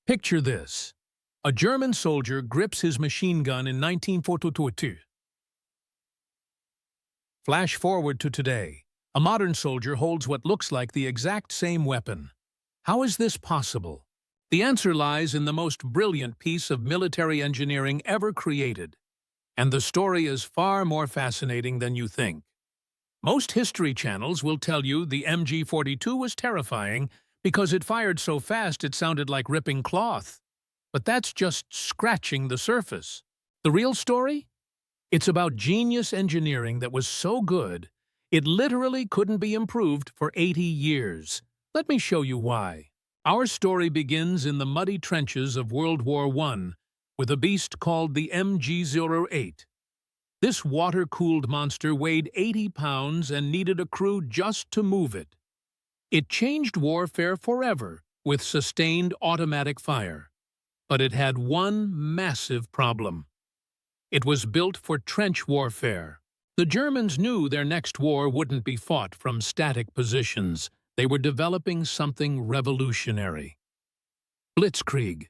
Picture this. A German soldier grips his machine gun in 1942. Flash forward to today. A modern soldier holds what looks like the exact same weapon. How is this possible? The answer lies in the most brilliant piece of military engineering ever created. And the story is far more fascinating than you think. Most history channels will tell you the Mg42 was terrifying because it fired so fast it sounded like ripping cloth. But that's just scratching the surface. The real story? It's about genius engineering that was so good, it literally couldn't be improved for 80 years. Let me show you why. Our story begins in the muddy trenches of World War I with a beast called the Mg08. This water-cooled monster weighed 80 pounds and needed a crew just to move it. It changed warfare forever with sustained automatic fire. But it had one massive problem. It was built for trench warfare. The Germans knew their next war wouldn't be fought from static positions. They were developing something revolutionary. Blitzkrieg.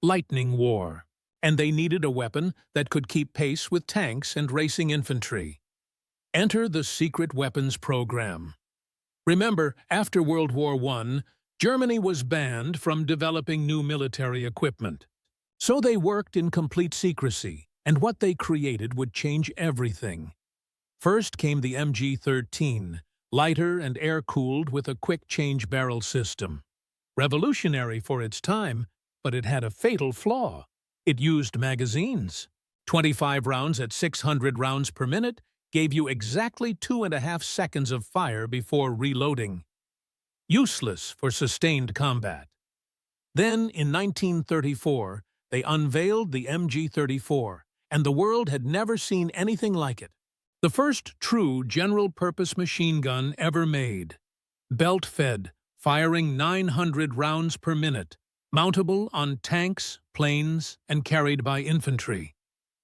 Lightning war. And they needed a weapon that could keep pace with tanks and racing infantry. Enter the secret weapons program. Remember, after World War I, Germany was banned from developing new military equipment. So they worked in complete secrecy, and what they created would change everything. First came the Mg13, lighter and air-cooled with a quick-change barrel system. Revolutionary for its time, but it had a fatal flaw. It used magazines. 25 rounds at 600 rounds per minute gave you exactly 2.5 seconds of fire before reloading. Useless for sustained combat. Then, in 1934, they unveiled the Mg34, and the world had never seen anything like it. The first true general-purpose machine gun ever made. Belt-fed, firing 900 rounds per minute, mountable on tanks, planes, and carried by infantry.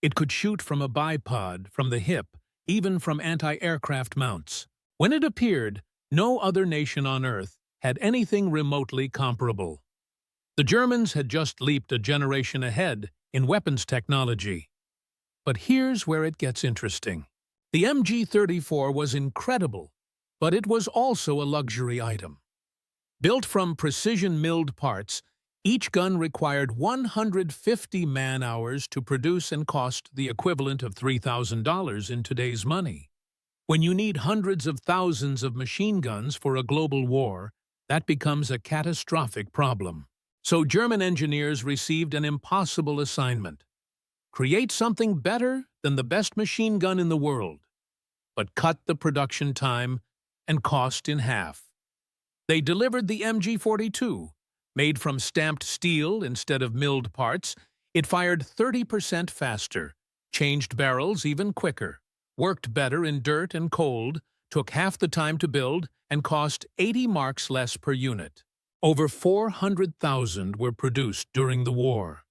It could shoot from a bipod, from the hip, even from anti-aircraft mounts. When it appeared, no other nation on Earth had anything remotely comparable. The Germans had just leaped a generation ahead in weapons technology. But here's where it gets interesting. The Mg34 was incredible, but it was also a luxury item. Built from precision-milled parts, each gun required 150 man-hours to produce and cost the equivalent of $3,000 in today's money. When you need hundreds of thousands of machine guns for a global war, that becomes a catastrophic problem. So German engineers received an impossible assignment. Create something better than the best machine gun in the world, but cut the production time and cost in half. They delivered the Mg42. Made from stamped steel instead of milled parts, it fired 30% faster, changed barrels even quicker, worked better in dirt and cold, took half the time to build, and cost 80 marks less per unit. Over 400,000 were produced during the war.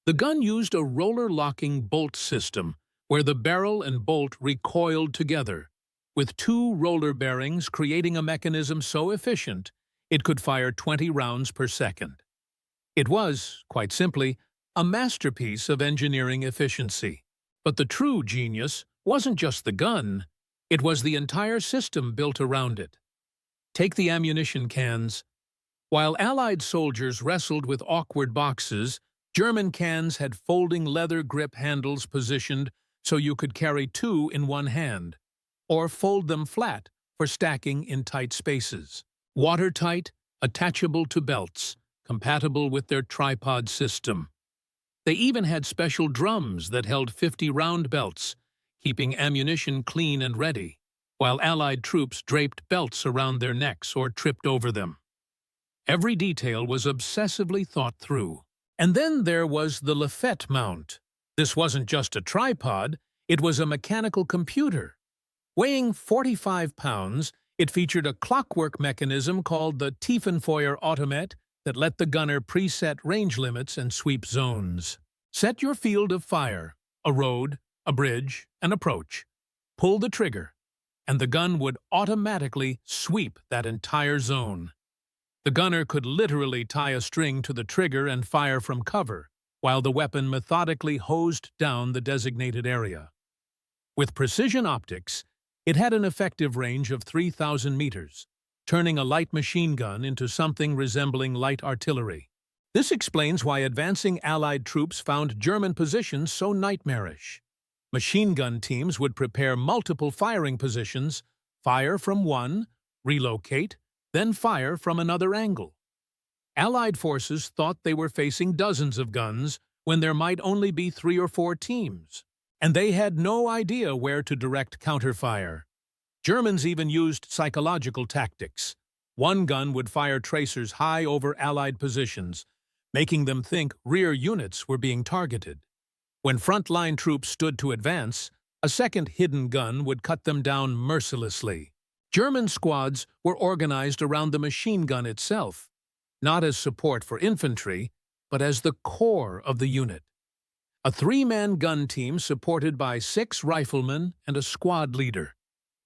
The gun used a roller-locking bolt system where the barrel and bolt recoiled together, with 2 roller bearings creating a mechanism so efficient it could fire 20 rounds per second. It was, quite simply, a masterpiece of engineering efficiency. But the true genius wasn't just the gun, it was the entire system built around it. Take the ammunition cans. While Allied soldiers wrestled with awkward boxes, German cans had folding leather grip handles positioned so you could carry 2 in one hand, or fold them flat for stacking in tight spaces. Watertight, attachable to belts, compatible with their tripod system. They even had special drums that held 50-round belts, keeping ammunition clean and ready, while Allied troops draped belts around their necks or tripped over them. Every detail was obsessively thought through. And then there was the Lafette mount. This wasn't just a tripod, it was a mechanical computer. Weighing 45 pounds, it featured a clockwork mechanism called the Tiefenfeuer Automat that let the gunner preset range limits and sweep zones. Set your field of fire, a road, a bridge, an approach. Pull the trigger, and the gun would automatically sweep that entire zone. The gunner could literally tie a string to the trigger and fire from cover, while the weapon methodically hosed down the designated area. With precision optics, it had an effective range of 3,000 meters, turning a light machine gun into something resembling light artillery. This explains why advancing Allied troops found German positions so nightmarish. Machine gun teams would prepare multiple firing positions, fire from one, relocate, then fire from another angle. Allied forces thought they were facing dozens of guns when there might only be 3 or 4 teams, and they had no idea where to direct counterfire. Germans even used psychological tactics. One gun would fire tracers high over Allied positions, making them think rear units were being targeted. When frontline troops stood to advance, a second hidden gun would cut them down mercilessly. German squads were organized around the machine gun itself, not as support for infantry, but as the core of the unit. A 3-man gun team supported by 6 riflemen and a squad leader.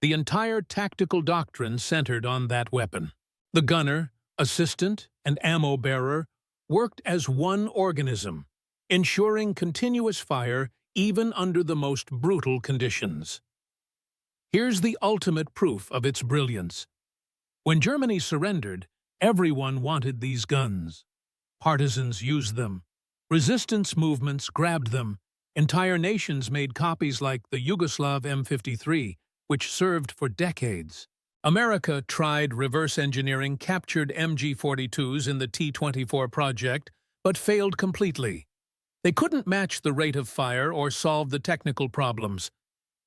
The entire tactical doctrine centered on that weapon. The gunner, assistant, and ammo bearer worked as one organism, ensuring continuous fire even under the most brutal conditions. Here's the ultimate proof of its brilliance. When Germany surrendered, everyone wanted these guns. Partisans used them. Resistance movements grabbed them. Entire nations made copies like the Yugoslav M53, which served for decades. America tried reverse engineering captured Mg42s in the T-24 project, but failed completely. They couldn't match the rate of fire or solve the technical problems.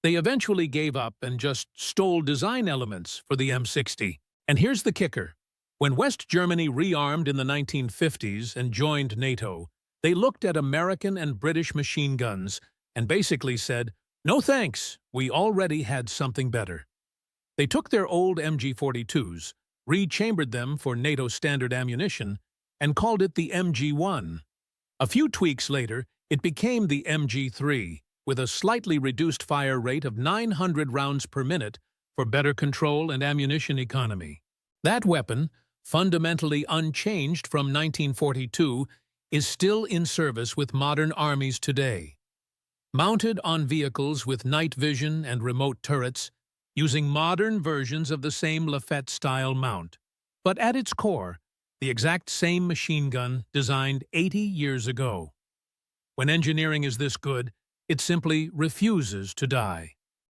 They eventually gave up and just stole design elements for the M60. And here's the kicker. When West Germany rearmed in the 1950s and joined NATO, they looked at American and British machine guns and basically said, "No thanks, we already had something better." They took their old Mg42s, rechambered them for NATO standard ammunition, and called it the Mg1. A few tweaks later, it became the Mg3, with a slightly reduced fire rate of 900 rounds per minute for better control and ammunition economy. That weapon, fundamentally unchanged from 1942, is still in service with modern armies today. Mounted on vehicles with night vision and remote turrets, using modern versions of the same Lafette-style mount, but at its core, the exact same machine gun designed 80 years ago. When engineering is this good, it simply refuses to die.